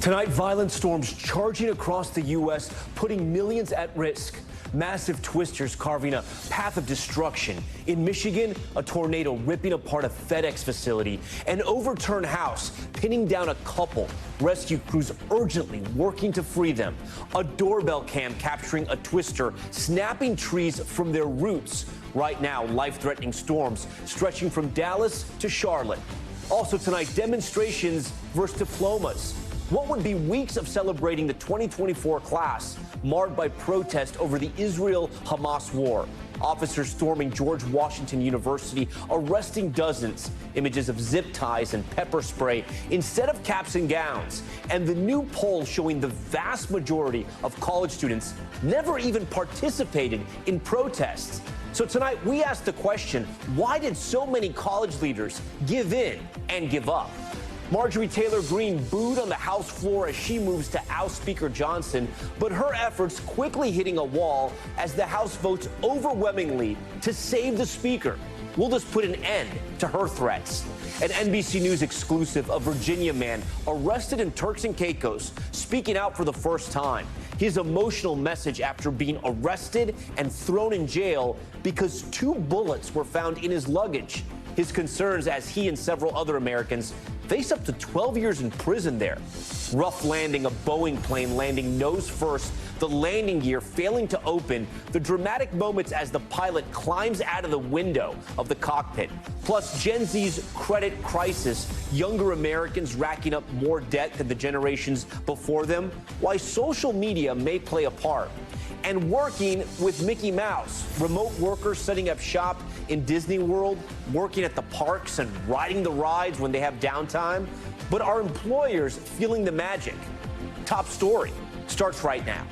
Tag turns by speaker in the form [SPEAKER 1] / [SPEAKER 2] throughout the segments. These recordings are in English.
[SPEAKER 1] Tonight, violent storms charging across the U.S., putting millions at risk. Massive twisters carving a path of destruction. In Michigan, a tornado ripping apart a FedEx facility. An overturned house pinning down a couple. Rescue crews urgently working to free them. A doorbell cam capturing a twister snapping trees from their roots. Right now, life-threatening storms stretching from Dallas to Charlotte. Also tonight, demonstrations versus diplomas. What would be weeks of celebrating the 2024 class marred by protest over the Israel-Hamas war? Officers storming George Washington University, arresting dozens. Images of zip ties and pepper spray instead of caps and gowns. And the new poll showing the vast majority of college students never even participated in protests. So tonight we asked the question, why did so many college leaders give in and give up? Marjorie Taylor Greene booed on the House floor as she moves to oust Speaker Johnson, but her efforts quickly hitting a wall as the House votes overwhelmingly to save the Speaker. We'll just put an end to her threats. An NBC News exclusive, a Virginia man arrested in Turks and Caicos, speaking out for the first time. His emotional message after being arrested and thrown in jail because 2 bullets were found in his luggage. His concerns as he and several other Americans face up to 12 years in prison there. Rough landing, a Boeing plane landing nose first, the landing gear failing to open, the dramatic moments as the pilot climbs out of the window of the cockpit. Plus Gen Z's credit crisis, younger Americans racking up more debt than the generations before them, why social media may play a part. And working with Mickey Mouse, remote workers setting up shop in Disney World, working at the parks and riding the rides when they have downtime. But are employers feeling the magic? Top story starts right now.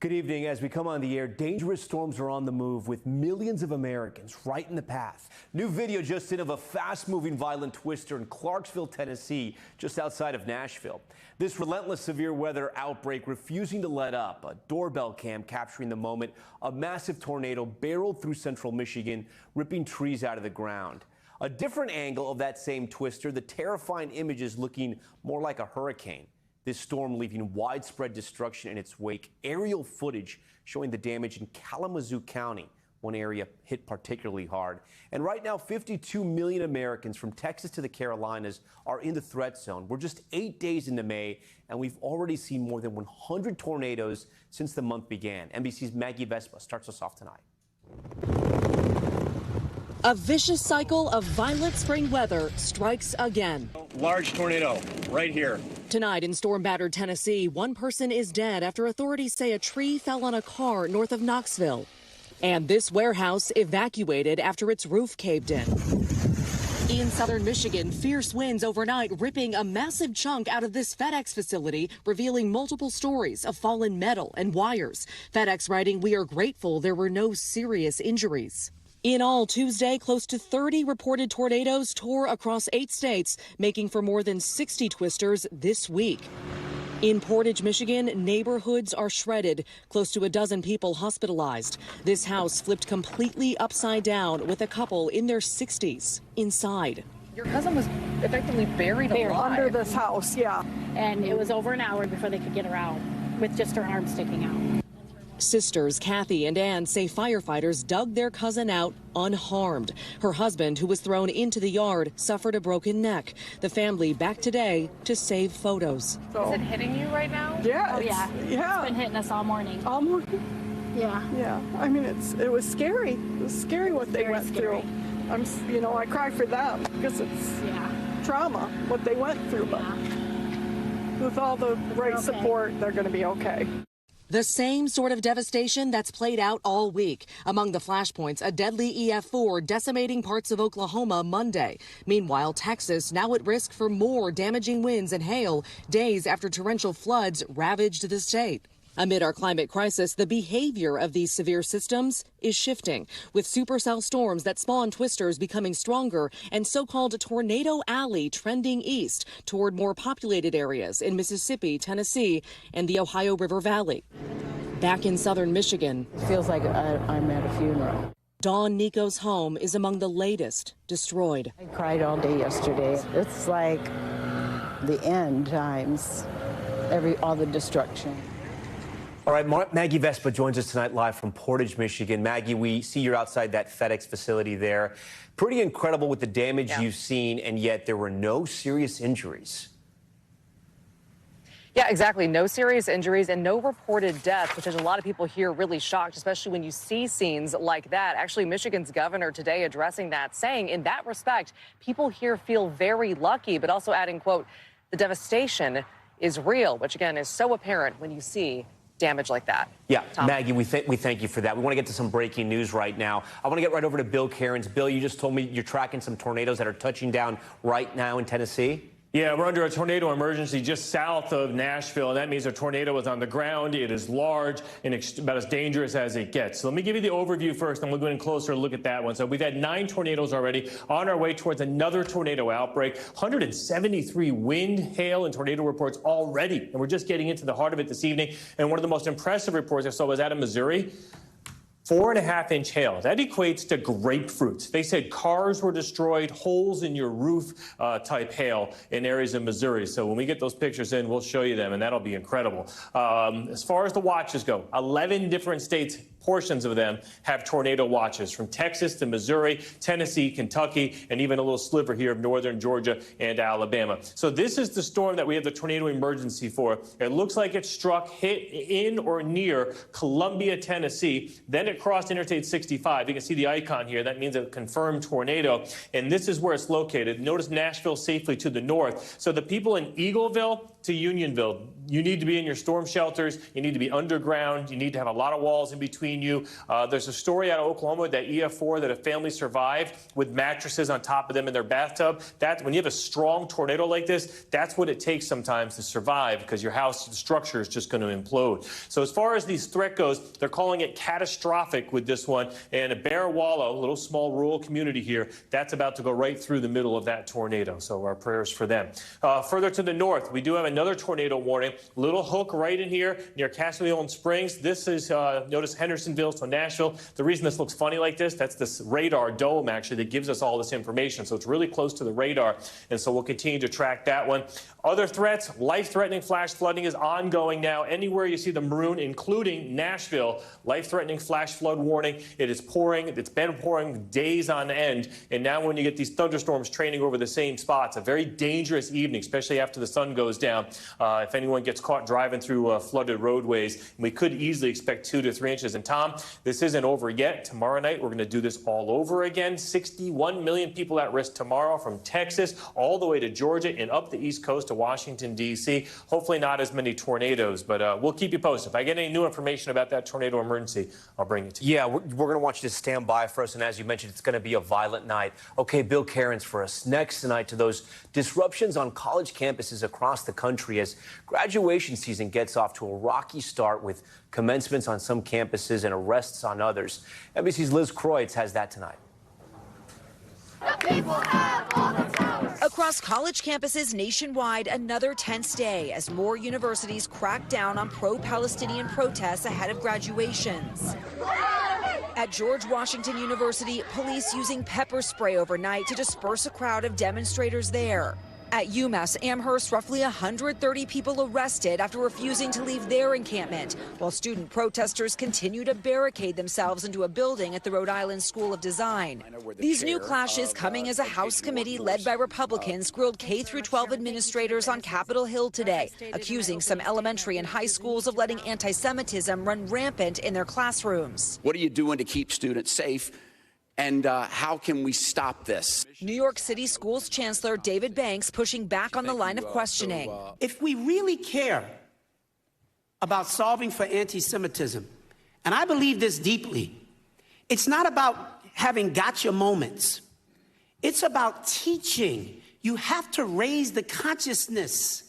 [SPEAKER 1] Good evening. As we come on the air, dangerous storms are on the move with millions of Americans right in the path. New video just in of a fast-moving violent twister in Clarksville, Tennessee, just outside of Nashville. This relentless severe weather outbreak refusing to let up. A doorbell cam capturing the moment a massive tornado barreled through central Michigan, ripping trees out of the ground. A different angle of that same twister, the terrifying images looking more like a hurricane. This storm leaving widespread destruction in its wake. Aerial footage showing the damage in Kalamazoo County, one area hit particularly hard. And right now, 52 million Americans from Texas to the Carolinas are in the threat zone. We're just 8 days into May, and we've already seen more than 100 tornadoes since the month began. NBC's Maggie Vespa starts us off tonight.
[SPEAKER 2] A vicious cycle of violent spring weather strikes again.
[SPEAKER 1] Large tornado right here.
[SPEAKER 2] Tonight in storm-battered Tennessee, one person is dead after authorities say a tree fell on a car north of Knoxville. And this warehouse evacuated after its roof caved in. In southern Michigan, fierce winds overnight ripping a massive chunk out of this FedEx facility, revealing multiple stories of fallen metal and wires. FedEx writing, "We are grateful there were no serious injuries." In all, Tuesday, close to 30 reported tornadoes tore across 8 states, making for more than 60 twisters this week. In Portage, Michigan, neighborhoods are shredded, close to a dozen people hospitalized. This house flipped completely upside down with a couple in their 60s inside.
[SPEAKER 3] Your cousin was effectively buried alive.
[SPEAKER 4] Under this house, yeah.
[SPEAKER 5] And it was over an hour before they could get her out with just her arm sticking out.
[SPEAKER 2] Sisters Kathy and Ann say firefighters dug their cousin out unharmed. Her husband, who was thrown into the yard, suffered a broken neck. The family back today to save photos.
[SPEAKER 3] Is it hitting you right now?
[SPEAKER 4] Yeah.
[SPEAKER 5] Oh, yeah.
[SPEAKER 4] Yeah.
[SPEAKER 5] It's been hitting us all morning.
[SPEAKER 4] All morning.
[SPEAKER 5] Yeah.
[SPEAKER 4] Yeah. I mean, it was scary. It was scary what they went through. I cry for them because it's trauma, what they went through. But with all the right support, they're going to be okay.
[SPEAKER 2] The same sort of devastation that's played out all week. Among the flashpoints, a deadly EF4 decimating parts of Oklahoma Monday. Meanwhile, Texas now at risk for more damaging winds and hail days after torrential floods ravaged the state. Amid our climate crisis, the behavior of these severe systems is shifting, with supercell storms that spawn twisters becoming stronger and so-called tornado alley trending east toward more populated areas in Mississippi, Tennessee, and the Ohio River Valley. Back in southern Michigan.
[SPEAKER 6] It feels like I'm at a funeral.
[SPEAKER 2] Dawn Nico's home is among the latest destroyed.
[SPEAKER 6] I cried all day yesterday. It's like the end times, all the destruction.
[SPEAKER 1] All right, Maggie Vespa joins us tonight live from Portage, Michigan. Maggie, we see you're outside that FedEx facility there. Pretty incredible with the damage you've seen, and yet there were no serious injuries.
[SPEAKER 3] Yeah, exactly. No serious injuries and no reported deaths, which has a lot of people here really shocked, especially when you see scenes like that. Actually, Michigan's governor today addressing that, saying in that respect, people here feel very lucky, but also adding, quote, the devastation is real, which again is so apparent when you see damage like that.
[SPEAKER 1] Yeah,
[SPEAKER 3] Tom.
[SPEAKER 1] Maggie, we thank you for that. We want to get to some breaking news right now. I want to get right over to Bill Cairns. Bill, you just told me you're tracking some tornadoes that are touching down right now in Tennessee.
[SPEAKER 7] Yeah, we're under a tornado emergency just south of Nashville, and that means a tornado is on the ground. It is large and about as dangerous as it gets. So let me give you the overview first, and we'll go in closer look at that one. So we've had 9 tornadoes already on our way towards another tornado outbreak. 173 wind, hail, and tornado reports already, and we're just getting into the heart of it this evening. And one of the most impressive reports I saw was out of Missouri. 4.5-inch hail. That equates to grapefruits. They said cars were destroyed, holes in your roof type hail in areas of Missouri. So when we get those pictures in, we'll show you them, and that'll be incredible. As far as the watches go, 11 different states, portions of them have tornado watches, from Texas to Missouri, Tennessee, Kentucky, and even a little sliver here of northern Georgia and Alabama. So this is the storm that we have the tornado emergency for. It looks like it struck, hit in or near Columbia, Tennessee. Then it crossed Interstate 65. You can see the icon here. That means a confirmed tornado. And this is where it's located. Notice Nashville safely to the north. So the people in Eagleville to Unionville, you need to be in your storm shelters. You need to be underground. You need to have a lot of walls in between you. There's a story out of Oklahoma, that EF4, that a family survived with mattresses on top of them in their bathtub. That, when you have a strong tornado like this, that's what it takes sometimes to survive, because your house, the structure is just going to implode. So as far as these threat goes, they're calling it catastrophic with this one. And a Bear Wallow, a little small rural community here, that's about to go right through the middle of that tornado. So our prayers for them. Further to the north, we do have another tornado warning. Little hook right in here near Castiglione Springs. This is, notice Hendersonville, so Nashville. The reason this looks funny like this, that's this radar dome actually that gives us all this information. So it's really close to the radar. And so we'll continue to track that one. Other threats, life-threatening flash flooding is ongoing now. Anywhere you see the maroon, including Nashville, life-threatening flash flood warning. It is pouring. It's been pouring days on end. And now when you get these thunderstorms training over the same spots, a very dangerous evening, especially after the sun goes down. If anyone gets caught driving through flooded roadways, we could easily expect 2 to 3 inches. And Tom, this isn't over yet. Tomorrow night, we're going to do this all over again. 61 million people at risk tomorrow, from Texas all the way to Georgia and up the East Coast to Washington, D.C. Hopefully not as many tornadoes, but we'll keep you posted. If I get any new information about that tornado emergency, I'll bring it to you.
[SPEAKER 1] Yeah, we're going to want you to stand by for us. And as you mentioned, it's going to be a violent night. Okay, Bill Cairns for us. Next tonight, to those disruptions on college campuses across the country as graduation season gets off to a rocky start with commencements on some campuses and arrests on others. NBC's Liz Kreutz has that tonight.
[SPEAKER 8] Across college campuses nationwide, another tense day as more universities crack down on pro-Palestinian protests ahead of graduations. At George Washington University, police using pepper spray overnight to disperse a crowd of demonstrators there. At UMass Amherst, roughly 130 people arrested after refusing to leave their encampment, while student protesters continue to barricade themselves into a building at the Rhode Island School of Design. These new clashes coming as a House committee led by Republicans grilled K-12 administrators on Capitol Hill today, accusing some elementary and high schools of letting anti-Semitism run rampant in their classrooms.
[SPEAKER 9] What are you doing to keep students safe? And how can we stop this?
[SPEAKER 8] New York City Schools Chancellor David Banks pushing back on the line of questioning.
[SPEAKER 10] If we really care about solving for anti-Semitism, and I believe this deeply, it's not about having gotcha moments. It's about teaching. You have to raise the consciousness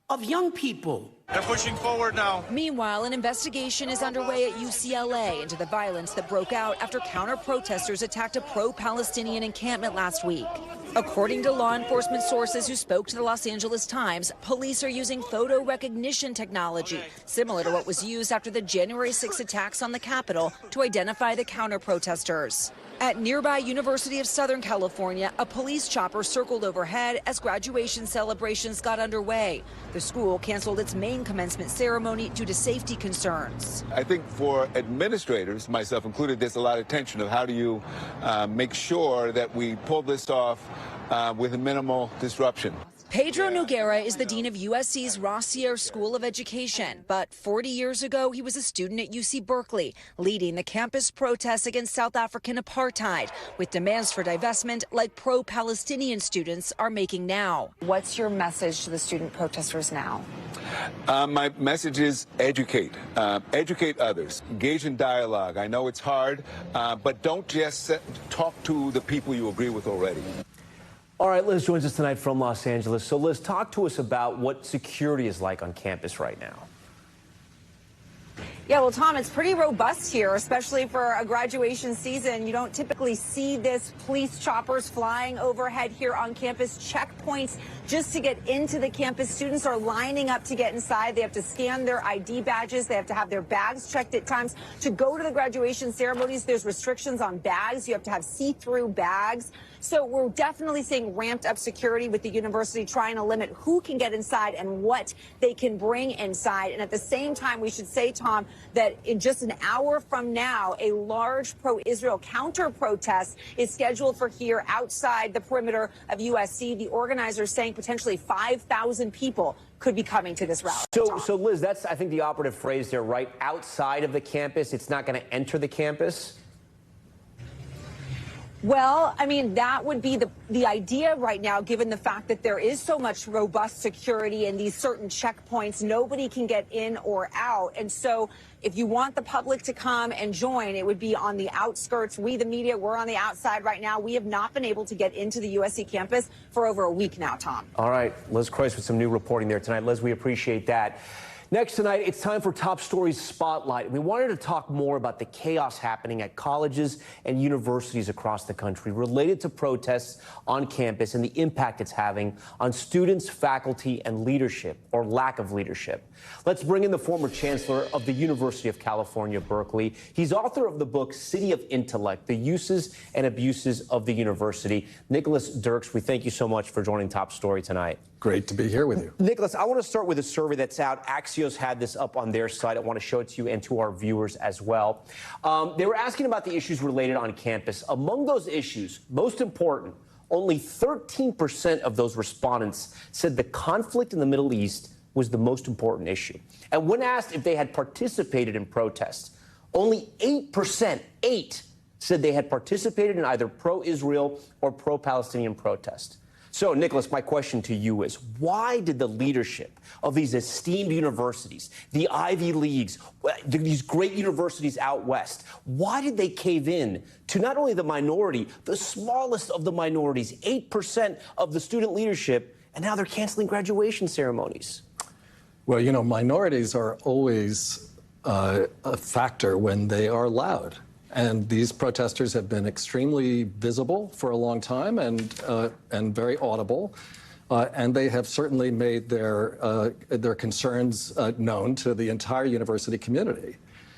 [SPEAKER 10] of young people.
[SPEAKER 11] They're pushing forward now.
[SPEAKER 8] Meanwhile, an investigation is underway at UCLA into the violence that broke out after counter-protesters attacked a pro-Palestinian encampment last week. According to law enforcement sources who spoke to the Los Angeles Times, police are using photo recognition technology, similar to what was used after the January 6 attacks on the Capitol, to identify the counter-protesters. At nearby University of Southern California, a police chopper circled overhead as graduation celebrations got underway. The school canceled its main commencement ceremony due to safety concerns.
[SPEAKER 11] I think for administrators, myself included, there's a lot of tension of how do you make sure that we pull this off with a minimal disruption.
[SPEAKER 8] Pedro Noguera is the dean of USC's Rossier School of Education, but 40 years ago, he was a student at UC Berkeley, leading the campus protests against South African apartheid, with demands for divestment like pro-Palestinian students are making now.
[SPEAKER 3] What's your message to the student protesters now?
[SPEAKER 11] My message is educate. Educate others. Engage in dialogue. I know it's hard, but don't just talk to the people you agree with already.
[SPEAKER 1] All right, Liz joins us tonight from Los Angeles. So, Liz, talk to us about what security is like on campus right now.
[SPEAKER 12] Yeah, well, Tom, it's pretty robust here, especially for a graduation season. You don't typically see this police choppers flying overhead here on campus. Checkpoints just to get into the campus. Students are lining up to get inside. They have to scan their ID badges. They have to have their bags checked at times. To go to the graduation ceremonies, there's restrictions on bags. You have to have see-through bags. So we're definitely seeing ramped up security with the university trying to limit who can get inside and what they can bring inside. And at the same time, we should say, Tom, that in just an hour from now, a large pro-Israel counter-protest is scheduled for here outside the perimeter of USC. The organizers saying potentially 5,000 people could be coming to this rally.
[SPEAKER 1] So Liz, that's, I think, the operative phrase there, right? Outside of the campus, it's not going to enter the campus?
[SPEAKER 12] Well, I mean, that would be the idea right now, given the fact that there is so much robust security and these certain checkpoints. Nobody can get in or out. And so if you want the public to come and join, it would be on the outskirts. We, the media, we're on the outside right now. We have not been able to get into the USC campus for over a week now, Tom.
[SPEAKER 1] All right. Liz Croyce with some new reporting there tonight. Liz, we appreciate that. Next tonight, it's time for Top Stories Spotlight. We wanted to talk more about the chaos happening at colleges and universities across the country related to protests on campus and the impact it's having on students, faculty, and leadership, or lack of leadership. Let's bring in the former chancellor of the University of California, Berkeley. He's author of the book City of Intellect, The Uses and Abuses of the University. Nicholas Dirks, we thank you so much for joining Top Story tonight.
[SPEAKER 13] Great to be here with you.
[SPEAKER 1] Nicholas, I want to start with a survey that's out. Axios had this up on their site. I want to show it to you and to our viewers as well. They were asking about the issues related on campus. Among those issues, most important, only 13% of those respondents said the conflict in the Middle East was the most important issue. And when asked if they had participated in protests, only 8%, said they had participated in either pro-Israel or pro-Palestinian protests. So, Nicholas, my question to you is, why did the leadership of these esteemed universities, the Ivy Leagues, these great universities out west, why did they cave in to not only the minority, the smallest of the minorities, 8% of the student leadership, and now they're canceling graduation ceremonies?
[SPEAKER 13] Well, you know, minorities are always a factor when they are loud. And these protesters have been extremely visible for a long time and very audible. And they have certainly made their concerns known to the entire university community.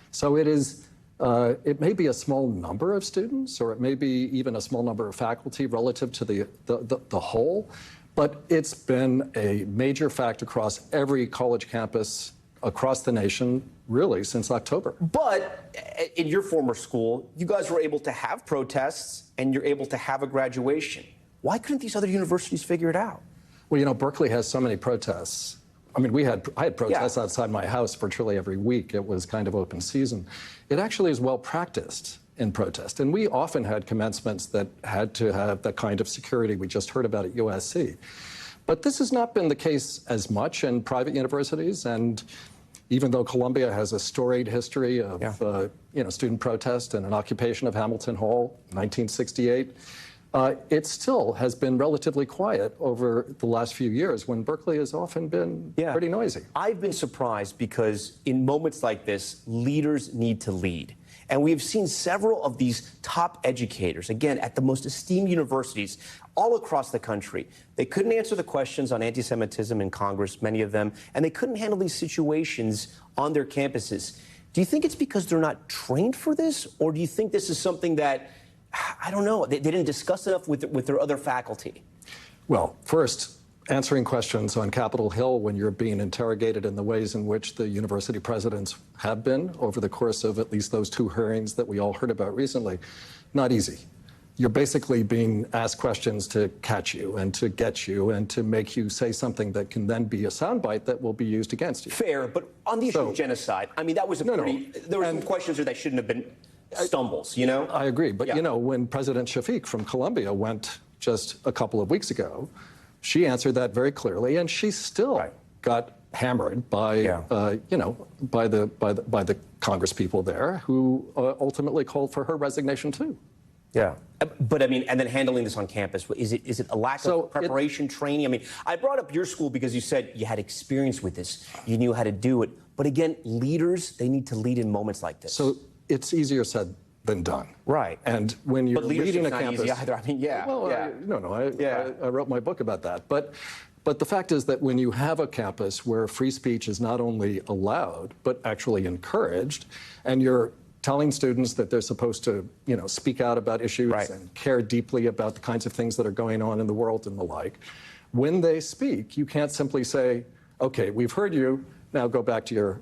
[SPEAKER 13] So it may be a small number of students, or it may be even a small number of faculty relative to the whole, but it's been a major fact across every college campus across the nation, really, since October.
[SPEAKER 1] But in your former school, you guys were able to have protests and you're able to have a graduation. Why couldn't these other universities figure it out?
[SPEAKER 13] Well, you know, Berkeley has so many protests. I mean, I had protests outside my house virtually every week. It was kind of open season. It actually is well practiced in protest. And we often had commencements that had to have the kind of security we just heard about at USC. But this has not been the case as much in private universities. And even though Columbia has a storied history of student protest and an occupation of Hamilton Hall, 1968, it still has been relatively quiet over the last few years when Berkeley has often been pretty noisy.
[SPEAKER 1] I've been surprised because in moments like this, leaders need to lead. And we have seen several of these top educators, again, at the most esteemed universities all across the country. They couldn't answer the questions on anti-Semitism in Congress, many of them, and they couldn't handle these situations on their campuses. Do you think it's because they're not trained for this, or do you think this is something that, I don't know, they didn't discuss enough with their other faculty?
[SPEAKER 13] Well, first, answering questions on Capitol Hill when you're being interrogated in the ways in which the university presidents have been over the course of at least those 2 hearings that we all heard about recently, not easy. You're basically being asked questions to catch you and to get you and to make you say something that can then be a soundbite that will be used against you.
[SPEAKER 1] Fair, but on the issue of genocide, I mean, that was there were some questions there that shouldn't have been stumbles, you know?
[SPEAKER 13] I agree, but you know, when President Shafiq from Colombia went just a couple of weeks ago, she answered that very clearly, and she still got hammered by, you know, by the Congress people there, who ultimately called for her resignation too.
[SPEAKER 1] Yeah, but I mean, and then handling this on campus, is it a lack of preparation, training? I mean, I brought up your school because you said you had experience with this, you knew how to do it. But again, leaders, they need to lead in moments like this.
[SPEAKER 13] So it's easier said than done.
[SPEAKER 1] Right.
[SPEAKER 13] And when you're leading a campus,
[SPEAKER 1] easy either. I mean,
[SPEAKER 13] I wrote my book about that. But the fact is that when you have a campus where free speech is not only allowed, but actually encouraged, and you're telling students that they're supposed to, you know, speak out about issues and care deeply about the kinds of things that are going on in the world and the like, when they speak, you can't simply say, okay, we've heard you, now go back to your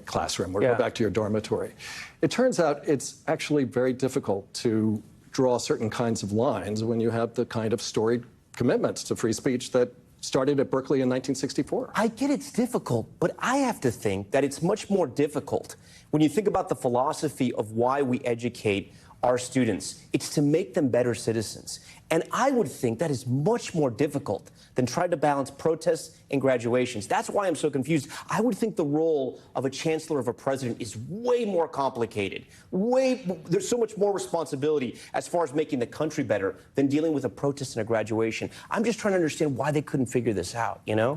[SPEAKER 13] classroom or go back to your dormitory. It turns out it's actually very difficult to draw certain kinds of lines when you have the kind of storied commitments to free speech that started at Berkeley in 1964.
[SPEAKER 1] I get it's difficult, but I have to think that it's much more difficult when you think about the philosophy of why we educate our students. It's to make them better citizens. And I would think that is much more difficult than trying to balance protests and graduations. That's why I'm so confused. I would think the role of a chancellor, of a president, is way more complicated. There's so much more responsibility as far as making the country better than dealing with a protest and a graduation. I'm just trying to understand why they couldn't figure this out, you know?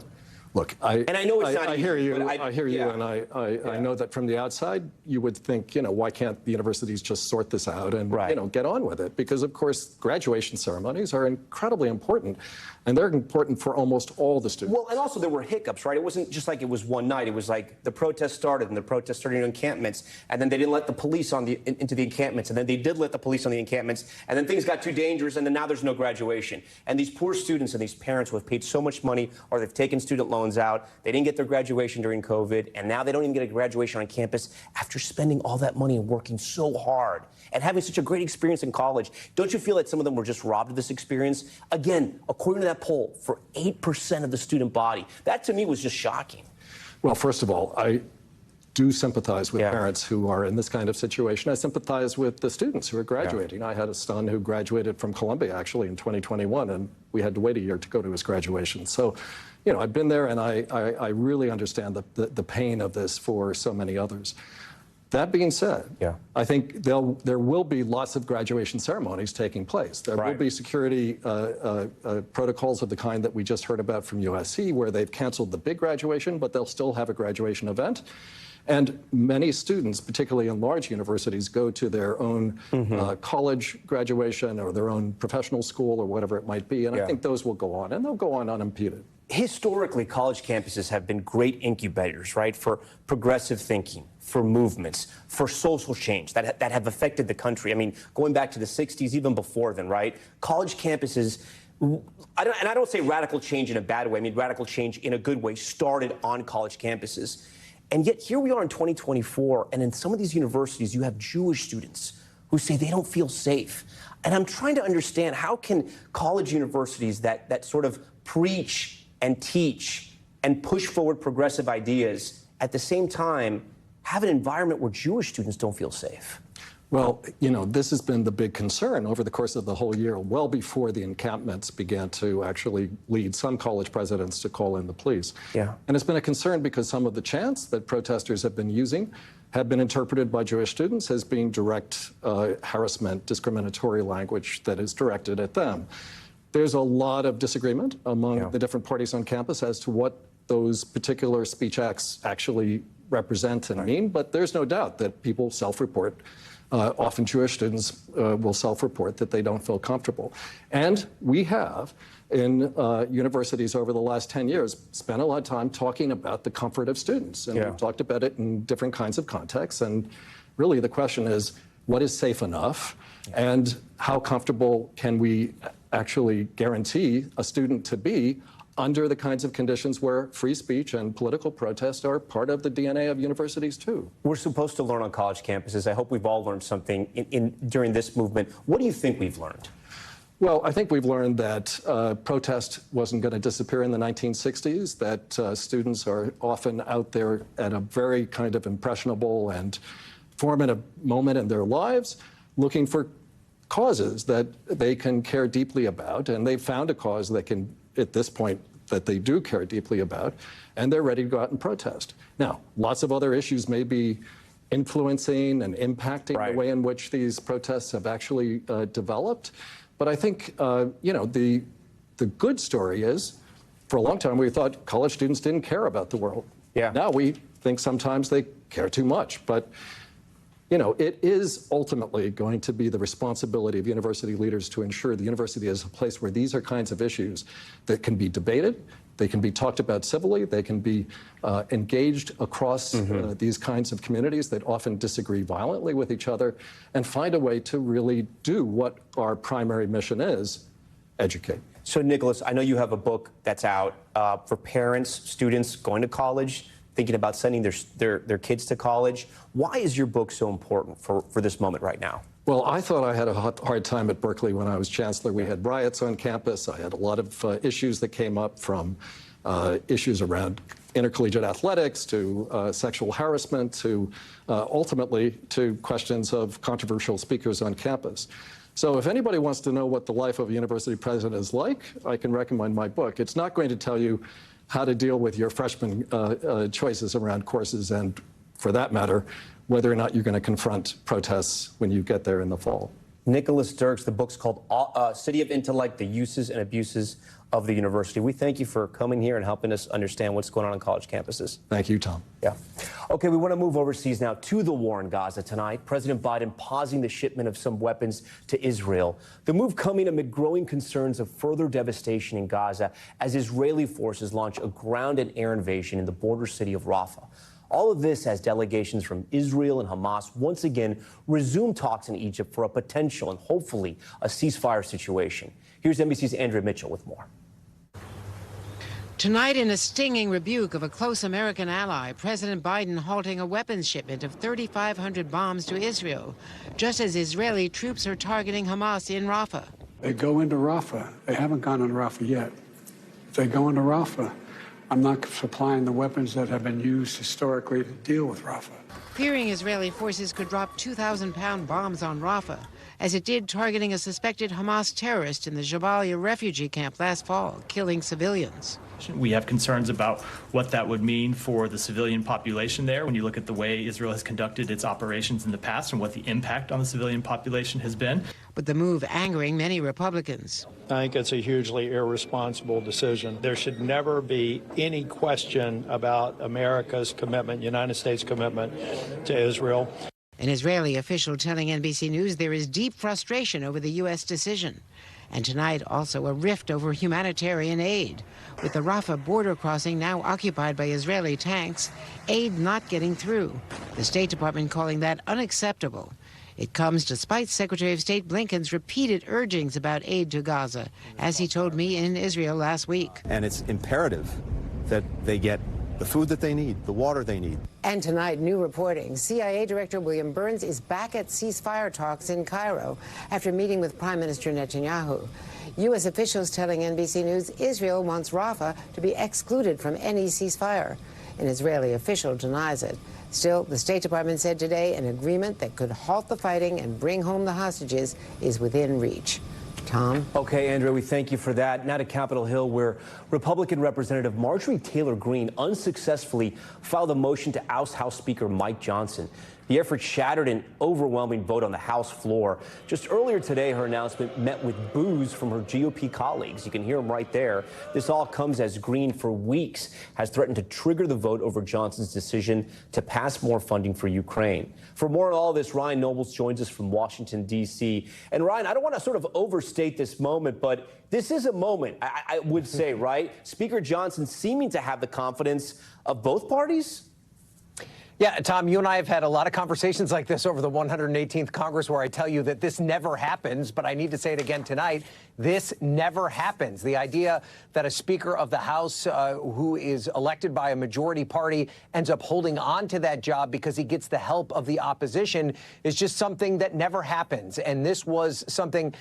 [SPEAKER 13] Look,
[SPEAKER 1] I know it's not
[SPEAKER 13] I hear
[SPEAKER 1] easy,
[SPEAKER 13] you.
[SPEAKER 1] but
[SPEAKER 13] I hear you, and I know that from the outside, you would think, you know, why can't the universities just sort this out and you know, get on with it? Because of course, graduation ceremonies are incredibly important, and they're important for almost all the students.
[SPEAKER 1] Well, and also there were hiccups, right? It wasn't just like it was one night. It was like the protest started, and the protest started in encampments, and then they didn't let the police into the encampments, and then they did let the police on the encampments, and then things got too dangerous, and then now there's no graduation. And these poor students and these parents who have paid so much money, or they've taken student loans out, they didn't get their graduation during COVID, and now they don't even get a graduation on campus after spending all that money and working so hard and having such a great experience in college. Don't you feel like some of them were just robbed of this experience? Again, according to that poll, for 8% of the student body. That to me was just shocking.
[SPEAKER 13] Well, first of all, I do sympathize with parents who are in this kind of situation. I sympathize with the students who are graduating. I had a son who graduated from Columbia actually in 2021, and we had to wait a year to go to his graduation. So, you know, I've been there, and I really understand the pain of this for so many others. That being said, I think there will be lots of graduation ceremonies taking place. There will be security protocols of the kind that we just heard about from USC, where they've canceled the big graduation, but they'll still have a graduation event. And many students, particularly in large universities, go to their own college graduation or their own professional school or whatever it might be. And I think those will go on, and they'll go on unimpeded.
[SPEAKER 1] Historically, college campuses have been great incubators, right, for progressive thinking, for movements, for social change that have affected the country. I mean, going back to the 60s, even before then, right? College campuses, I don't say radical change in a bad way, I mean radical change in a good way, started on college campuses. And yet here we are in 2024, and in some of these universities, you have Jewish students who say they don't feel safe. And I'm trying to understand, how can college universities that sort of preach and teach and push forward progressive ideas at the same time have an environment where Jewish students don't feel safe?
[SPEAKER 13] Well, you know, this has been the big concern over the course of the whole year, well before the encampments began to actually lead some college presidents to call in the police. And it's been a concern because some of the chants that protesters have been using have been interpreted by Jewish students as being direct harassment, discriminatory language that is directed at them. There's a lot of disagreement among the different parties on campus as to what those particular speech acts actually represent and mean, but there's no doubt that people self-report often Jewish students will self-report that they don't feel comfortable. And we have, in universities over the last 10 years, spent a lot of time talking about the comfort of students. And we've talked about it in different kinds of contexts. And really the question is, what is safe enough? And how comfortable can we actually guarantee a student to be under the kinds of conditions where free speech and political protest are part of the DNA of universities, too?
[SPEAKER 1] We're supposed to learn on college campuses. I hope we've all learned something during this movement. What do you think we've learned?
[SPEAKER 13] Well, I think we've learned that protest wasn't going to disappear in the 1960s, that students are often out there at a very kind of impressionable and formative moment in their lives, looking for causes that they can care deeply about, and they've found a cause that can, at this point, that they do care deeply about, and they're ready to go out and protest. Now, lots of other issues may be influencing and impacting the way in which these protests have actually developed, but I think, you know, the good story is, for a long time we thought college students didn't care about the world. Now we think sometimes they care too much, but you know, it is ultimately going to be the responsibility of university leaders to ensure the university is a place where these are kinds of issues that can be debated, they can be talked about civilly, they can be engaged across these kinds of communities that often disagree violently with each other, and find a way to really do what our primary mission is, educate.
[SPEAKER 1] So, Nicholas, I know you have a book that's out for parents, students going to college, thinking about sending their kids to college. Why is your book so important for this moment right now?
[SPEAKER 13] Well, I thought I had a hard time at Berkeley when I was chancellor. We had riots on campus. I had a lot of issues that came up, from issues around intercollegiate athletics to sexual harassment to ultimately to questions of controversial speakers on campus. So if anybody wants to know what the life of a university president is like, I can recommend my book. It's not going to tell you how to deal with your freshman choices around courses, and for that matter, whether or not you're going to confront protests when you get there in the fall.
[SPEAKER 1] Nicholas Dirks, the book's called City of Intellect, The Uses and Abuses of the University. We thank you for coming here and helping us understand what's going on college campuses.
[SPEAKER 13] Thank you, Tom.
[SPEAKER 1] Okay, we want to move overseas now to the war in Gaza tonight. President Biden pausing the shipment of some weapons to Israel. The move coming amid growing concerns of further devastation in Gaza as Israeli forces launch a ground and air invasion in the border city of Rafah. All of this as delegations from Israel and Hamas once again resume talks in Egypt for a potential and hopefully a ceasefire situation. Here's NBC's Andrea Mitchell with more.
[SPEAKER 14] Tonight, in a stinging rebuke of a close American ally, President Biden halting a weapons shipment of 3,500 bombs to Israel, just as Israeli troops are targeting Hamas in Rafah.
[SPEAKER 15] They go into Rafah. They haven't gone into Rafah yet. If they go into Rafah, I'm not supplying the weapons that have been used historically to deal with Rafah.
[SPEAKER 14] Fearing Israeli forces could drop 2,000-pound bombs on Rafah, as it did targeting a suspected Hamas terrorist in the Jabalia refugee camp last fall, killing civilians.
[SPEAKER 16] We have concerns about what that would mean for the civilian population there when you look at the way Israel has conducted its operations in the past and what the impact on the civilian population has been.
[SPEAKER 14] But the move angering many Republicans.
[SPEAKER 17] I think it's a hugely irresponsible decision. There should never be any question about America's commitment, United States commitment to Israel.
[SPEAKER 14] An Israeli official telling NBC News there is deep frustration over the U.S. decision. And tonight, also a rift over humanitarian aid. With the Rafah border crossing now occupied by Israeli tanks, aid not getting through. The State Department calling that unacceptable. It comes despite Secretary of State Blinken's repeated urgings about aid to Gaza, as he told me in Israel last week.
[SPEAKER 18] And it's imperative that they get the food that they need, the water they need.
[SPEAKER 14] And tonight, new reporting. CIA Director William Burns is back at ceasefire talks in Cairo after meeting with Prime Minister Netanyahu. U.S. officials telling NBC News Israel wants Rafah to be excluded from any ceasefire. An Israeli official denies it. Still, the State Department said today an agreement that could halt the fighting and bring home the hostages is within reach. Tom?
[SPEAKER 1] Okay, Andrea, we thank you for that. Now to Capitol Hill, where Republican Representative Marjorie Taylor Greene unsuccessfully filed a motion to oust House Speaker Mike Johnson. The effort shattered an overwhelming vote on the House floor. Just earlier today, her announcement met with boos from her GOP colleagues. You can hear them right there. This all comes as Greene, for weeks, has threatened to trigger the vote over Johnson's decision to pass more funding for Ukraine. For more on all this, Ryan Nobles joins us from Washington, D.C. And Ryan, I don't want to sort of overstate this moment, but this is a moment, I would say, right? Speaker Johnson seeming to have the confidence of both parties?
[SPEAKER 19] Yeah, Tom, you and I have had a lot of conversations like this over the 118th Congress where I tell you that this never happens, but I need to say it again tonight. This never happens. The idea that a Speaker of the House who is elected by a majority party ends up holding on to that job because he gets the help of the opposition is just something that never happens. And this was something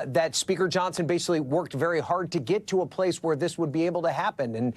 [SPEAKER 19] that Speaker Johnson basically worked very hard to get to a place where this would be able to happen. And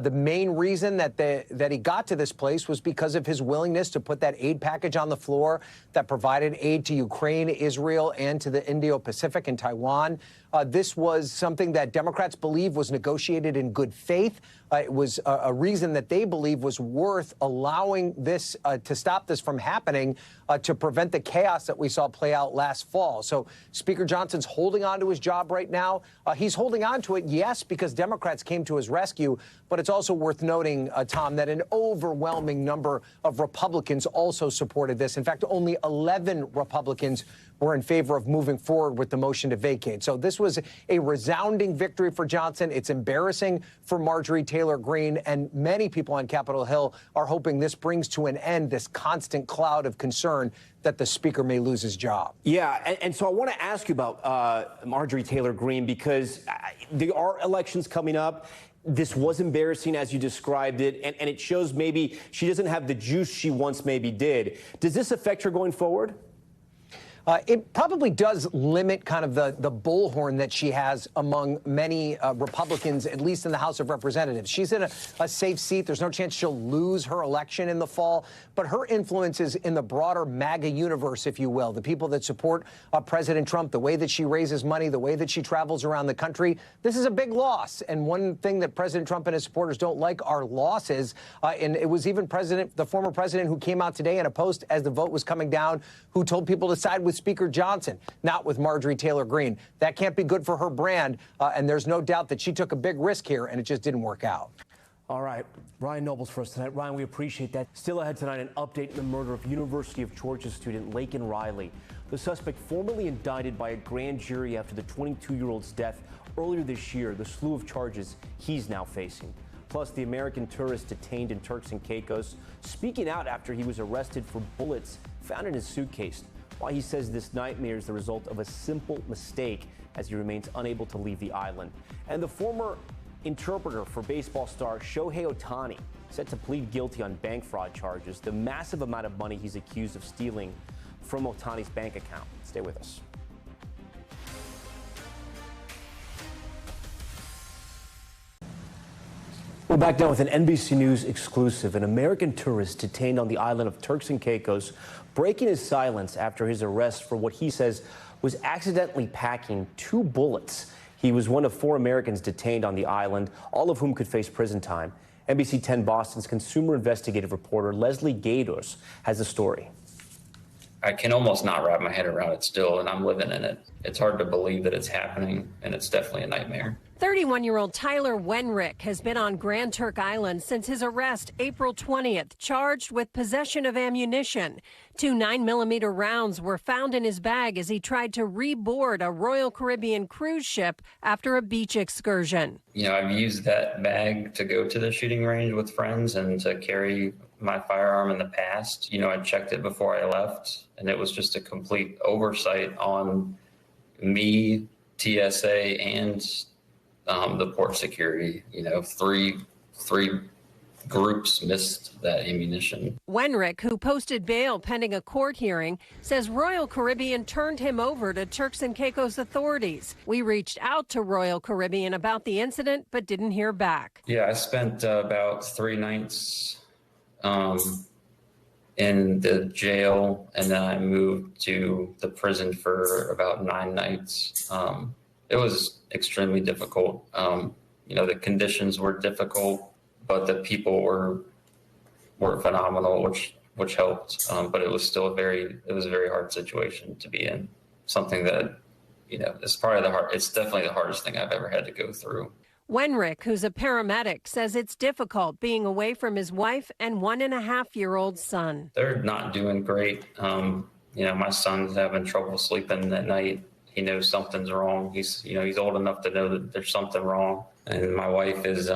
[SPEAKER 19] the main reason that he got to this place was because of his willingness to put that aid package on the floor that provided aid to Ukraine, Israel, and to the Indo-Pacific and Taiwan. This was something that Democrats believe was negotiated in good faith. It was a reason that they believe was worth allowing this to stop this from happening, to prevent the chaos that we saw play out last fall. So Speaker Johnson's holding on to his job right now. He's holding on to it, yes, because Democrats came to his rescue. But it's also worth noting, Tom, that an overwhelming number of Republicans also supported this. In fact, only 11 Republicans were in favor of moving forward with the motion to vacate. So this was a resounding victory for Johnson. It's embarrassing for Marjorie Taylor Greene, and many people on Capitol Hill are hoping this brings to an end this constant cloud of concern that the Speaker may lose his job.
[SPEAKER 1] Yeah, and so I want to ask you about Marjorie Taylor Greene, because there are elections coming up. This was embarrassing, as you described it, and it shows maybe she doesn't have the juice she once maybe did. Does this affect her going forward?
[SPEAKER 19] It probably does limit kind of the bullhorn that she has among many Republicans, at least in the House of Representatives. She's in a safe seat. There's no chance she'll lose her election in the fall. But her influence is in the broader MAGA universe, if you will, the people that support President Trump, the way that she raises money, the way that she travels around the country. This is a big loss. And one thing that President Trump and his supporters don't like are losses. And it was even the former president who came out today in a post as the vote was coming down, who told people to side with Speaker Johnson, not with Marjorie Taylor Greene. That can't be good for her brand, and there's no doubt that she took a big risk here, and it just didn't work out.
[SPEAKER 1] All right, Ryan Nobles for us tonight. Ryan, we appreciate that. Still ahead tonight, an update in the murder of University of Georgia student Laken Riley. The suspect formally indicted by a grand jury after the 22-year-old's death earlier this year, the slew of charges he's now facing. Plus, the American tourist detained in Turks and Caicos speaking out after he was arrested for bullets found in his suitcase. Why he says this nightmare is the result of a simple mistake, as he remains unable to leave the island. And the former interpreter for baseball star Shohei Ohtani set to plead guilty on bank fraud charges, the massive amount of money he's accused of stealing from Ohtani's bank account. Stay with us. We're back now with an NBC News exclusive. An American tourist detained on the island of Turks and Caicos, breaking his silence after his arrest for what he says was accidentally packing 2 bullets. He was one of 4 Americans detained on the island, all of whom could face prison time. NBC 10 Boston's consumer investigative reporter Leslie Gatos has the story.
[SPEAKER 20] I can almost not wrap my head around it still, and I'm living in it. It's hard to believe that it's happening, and it's definitely a nightmare.
[SPEAKER 21] 31-year-old Tyler Wenrick has been on Grand Turk Island since his arrest April 20th, charged with possession of ammunition. 2 9mm rounds were found in his bag as he tried to reboard a Royal Caribbean cruise ship after a beach excursion.
[SPEAKER 20] You know, I've used that bag to go to the shooting range with friends and to carry my firearm in the past. You know, I checked it before I left, and it was just a complete oversight on me, TSA, and the port security. You know, three groups missed that ammunition.
[SPEAKER 21] Wenrick, who posted bail pending a court hearing, says Royal Caribbean turned him over to Turks and Caicos authorities. We reached out to Royal Caribbean about the incident, but didn't hear back.
[SPEAKER 20] Yeah, I spent about 3 nights in the jail, and then I moved to the prison for about 9 nights. It was extremely difficult. You know, the conditions were difficult, but the people were phenomenal, which which helped. But it was still a very hard situation to be in. Something that, it's definitely the hardest thing I've ever had to go through.
[SPEAKER 21] Wenrick, who's a paramedic, says it's difficult being away from his wife and 1.5-year-old son.
[SPEAKER 20] They're not doing great. My son's having trouble sleeping at night. He knows something's wrong. He's old enough to know that there's something wrong. And my wife is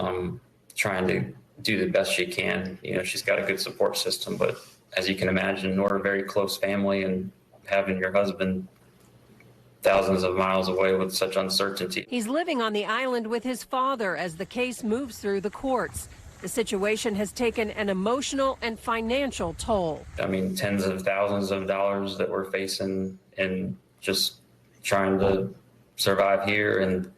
[SPEAKER 20] trying to do the best she can. She's got a good support system, but as you can imagine, we're a very close family, and having your husband thousands of miles away with such uncertainty.
[SPEAKER 21] He's living on the island with his father as the case moves through the courts. The situation has taken an emotional and financial toll.
[SPEAKER 20] I mean, tens of thousands of dollars that we're facing and just trying to survive here, and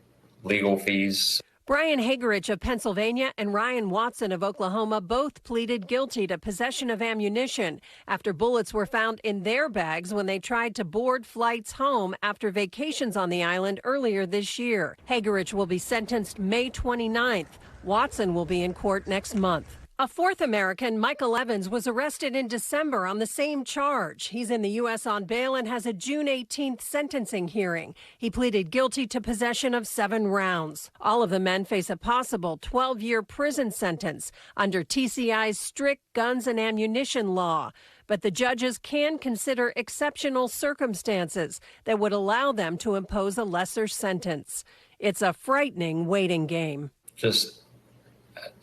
[SPEAKER 20] legal fees.
[SPEAKER 21] Brian Hagerich of Pennsylvania and Ryan Watson of Oklahoma both pleaded guilty to possession of ammunition after bullets were found in their bags when they tried to board flights home after vacations on the island earlier this year. Hagerich will be sentenced May 29th. Watson will be in court next month. A fourth American, Michael Evans, was arrested in December on the same charge. He's in the U.S. on bail and has a June 18th sentencing hearing. He pleaded guilty to possession of 7 rounds. All of the men face a possible 12-year prison sentence under TCI's strict guns and ammunition law. But the judges can consider exceptional circumstances that would allow them to impose a lesser sentence. It's a frightening waiting game.
[SPEAKER 20] Just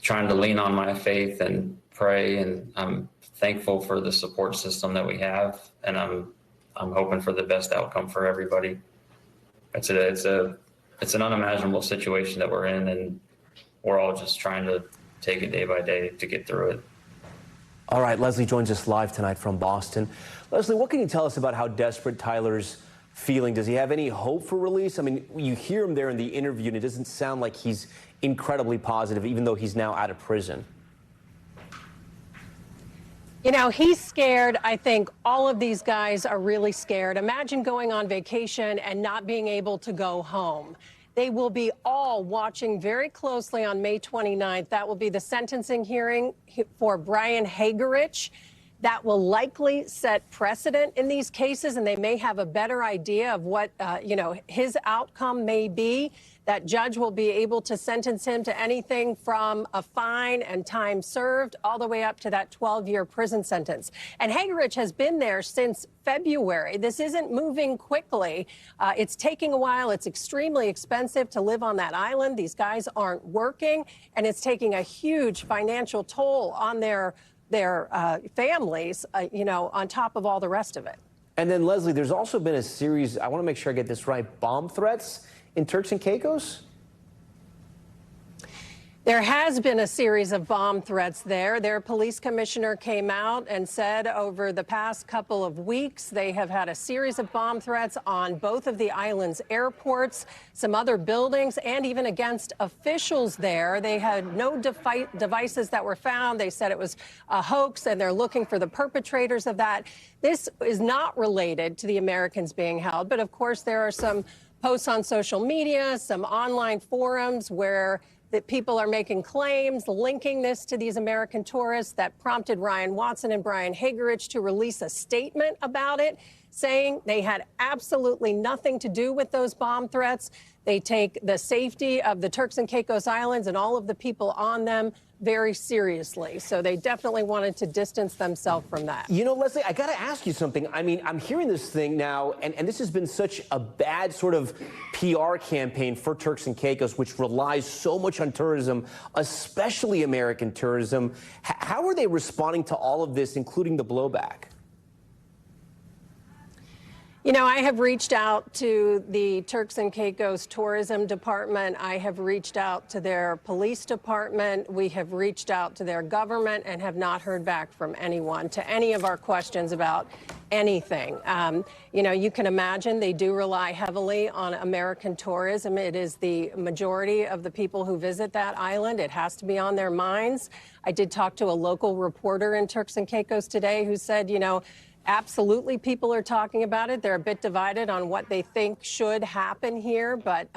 [SPEAKER 20] trying to lean on my faith and pray, and I'm thankful for the support system that we have, and I'm hoping for the best outcome for everybody. It's an unimaginable situation that we're in, and we're all just trying to take it day by day to get through it.
[SPEAKER 1] All right, Leslie joins us live tonight from Boston. Leslie, what can you tell us about how desperate Tyler's feeling? Does he have any hope for release? I mean, you hear him there in the interview, and it doesn't sound like he's incredibly positive, even though he's now out of prison.
[SPEAKER 21] He's scared. I think all of these guys are really scared. Imagine going on vacation and not being able to go home. They will be all watching very closely on May 29th. That will be the sentencing hearing for Brian Hagerich. That will likely set precedent in these cases, and they may have a better idea of what, his outcome may be. That judge will be able to sentence him to anything from a fine and time served all the way up to that 12-year prison sentence. And Hagerich has been there since February. This isn't moving quickly. It's taking a while. It's extremely expensive to live on that island. These guys aren't working, and it's taking a huge financial toll on their families, on top of all the rest of it.
[SPEAKER 1] And then, Leslie, there's also been a series, I want to make sure I get this right, bomb threats in Turks and Caicos?
[SPEAKER 21] There has been a series of bomb threats there. Their police commissioner came out and said over the past couple of weeks, they have had a series of bomb threats on both of the island's airports, some other buildings, and even against officials there. They had no devices that were found. They said it was a hoax, and they're looking for the perpetrators of that. This is not related to the Americans being held, but of course there are some posts on social media, some online forums where that people are making claims, linking this to these American tourists. That prompted Ryan Watson and Brian Hagerich to release a statement about it, saying they had absolutely nothing to do with those bomb threats. They take the safety of the Turks and Caicos Islands and all of the people on them very seriously. So they definitely wanted to distance themselves from that.
[SPEAKER 1] Leslie, I got to ask you something. I mean, I'm hearing this thing now, and this has been such a bad sort of PR campaign for Turks and Caicos, which relies so much on tourism, especially American tourism. How are they responding to all of this, including the blowback?
[SPEAKER 21] I have reached out to the Turks and Caicos Tourism Department. I have reached out to their police department. We have reached out to their government and have not heard back from anyone to any of our questions about anything. You can imagine they do rely heavily on American tourism. It is the majority of the people who visit that island. It has to be on their minds. I did talk to a local reporter in Turks and Caicos today who said, absolutely, people are talking about it. They're a bit divided on what they think should happen here, but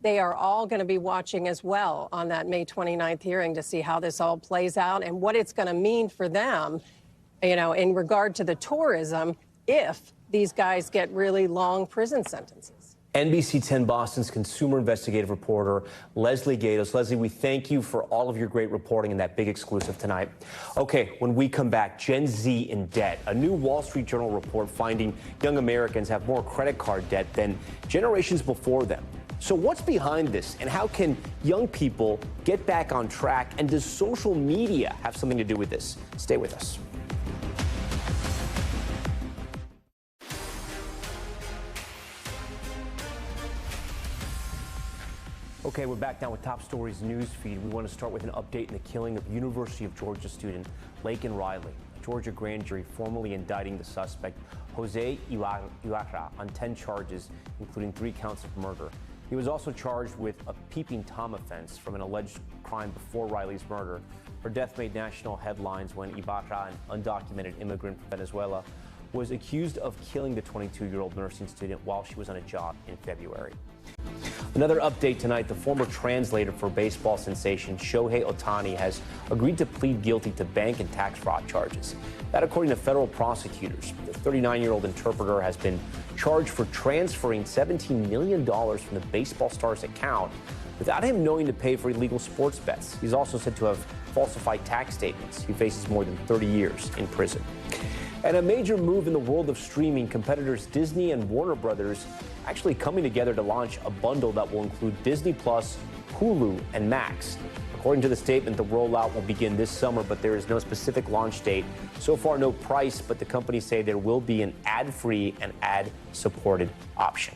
[SPEAKER 21] they are all going to be watching as well on that May 29th hearing to see how this all plays out and what it's going to mean for them in regard to the tourism, if these guys get really long prison sentences.
[SPEAKER 1] NBC 10 Boston's consumer investigative reporter, Leslie Gatos. Leslie, we thank you for all of your great reporting in that big exclusive tonight. Okay, when we come back, Gen Z in debt. A new Wall Street Journal report finding young Americans have more credit card debt than generations before them. So what's behind this, and how can young people get back on track? And does social media have something to do with this? Stay with us. Okay, we're back now with Top Stories news feed. We want to start with an update in the killing of University of Georgia student Laken Riley. A Georgia grand jury formally indicting the suspect, Jose Ibarra, on 10 charges, including 3 counts of murder. He was also charged with a peeping Tom offense from an alleged crime before Riley's murder. Her death made national headlines when Ibarra, an undocumented immigrant from Venezuela, was accused of killing the 22-year-old nursing student while she was on a job in February. Another update tonight, the former translator for baseball sensation Shohei Ohtani has agreed to plead guilty to bank and tax fraud charges. That according to federal prosecutors. The 39-year-old interpreter has been charged for transferring $17 million from the baseball star's account without him knowing to pay for illegal sports bets. He's also said to have falsified tax statements. He faces more than 30 years in prison. And a major move in the world of streaming, competitors Disney and Warner Brothers actually coming together to launch a bundle that will include Disney Plus, Hulu, and Max. According to the statement, the rollout will begin this summer, but there is no specific launch date. So far, no price, but the companies say there will be an ad-free and ad-supported option.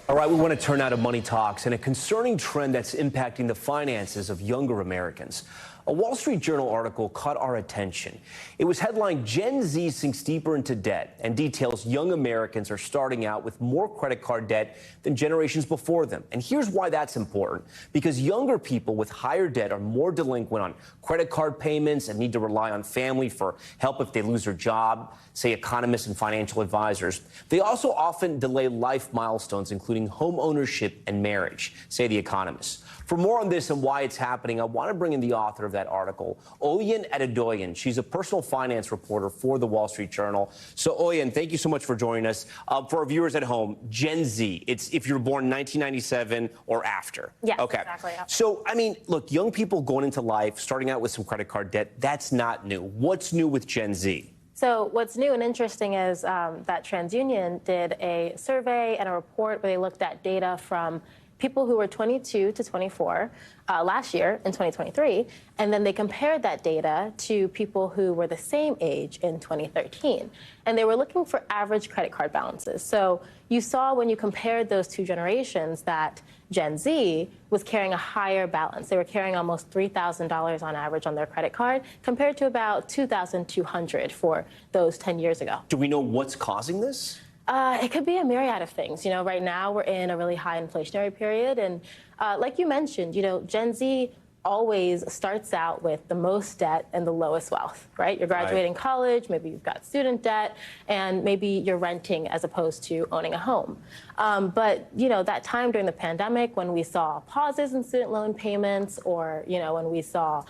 [SPEAKER 1] All right, we want to turn now to money talks and a concerning trend that's impacting the finances of younger Americans. A Wall Street Journal article caught our attention. It was headlined, Gen Z sinks deeper into debt, and details young Americans are starting out with more credit card debt than generations before them. And here's why that's important. Because younger people with higher debt are more delinquent on credit card payments and need to rely on family for help if they lose their job, say economists and financial advisors. They also often delay life milestones, including home ownership and marriage, say the economists. For more on this and why it's happening, I want to bring in the author of that article, Oyen Adedoyin. She's a personal finance reporter for the Wall Street Journal. So, Oyen, thank you so much for joining us. For our viewers at home, Gen Z, it's if you're born 1997 or after.
[SPEAKER 5] Yeah,
[SPEAKER 1] okay.
[SPEAKER 5] Exactly. Yeah.
[SPEAKER 1] So, I mean, look, young people going into life, starting out with some credit card debt, that's not new. What's new with Gen Z?
[SPEAKER 5] So what's new and interesting is that TransUnion did a survey and a report where they looked at data from people who were 22 to 24 last year in 2023, and then they compared that data to people who were the same age in 2013. And they were looking for average credit card balances. So you saw when you compared those two generations that Gen Z was carrying a higher balance. They were carrying almost $3,000 on average on their credit card compared to about $2,200 for those 10 years ago.
[SPEAKER 1] Do we know what's causing this?
[SPEAKER 5] It could be a myriad of things. You know, right now we're in a really high inflationary period. And like you mentioned, you know, Gen Z always starts out with the most debt and the lowest wealth, right? You're graduating college, maybe you've got student debt, and maybe you're renting as opposed to owning a home. But, you know, that time during the pandemic when we saw pauses in student loan payments or, you know, when we saw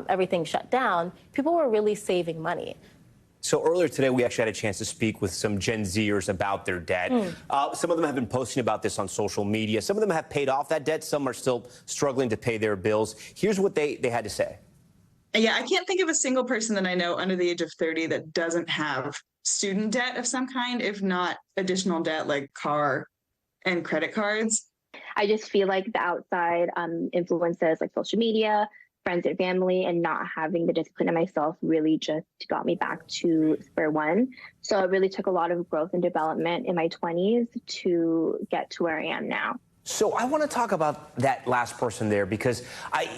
[SPEAKER 5] everything shut down, people were really saving money.
[SPEAKER 1] So earlier today, we actually had a chance to speak with some Gen Zers about their debt. Some of them have been posting about this on social media. Some of them have paid off that debt. Some are still struggling to pay their bills. Here's what they had to say.
[SPEAKER 22] Yeah, I can't think of a single person that I know under the age of 30 that doesn't have student debt of some kind, if not additional debt like car and credit cards.
[SPEAKER 23] I just feel like the outside influences like social media, friends and family, and not having the discipline in myself really just got me back to square one. So it really took a lot of growth and development in my 20s to get to where I am now.
[SPEAKER 1] So I want to talk about that last person there because I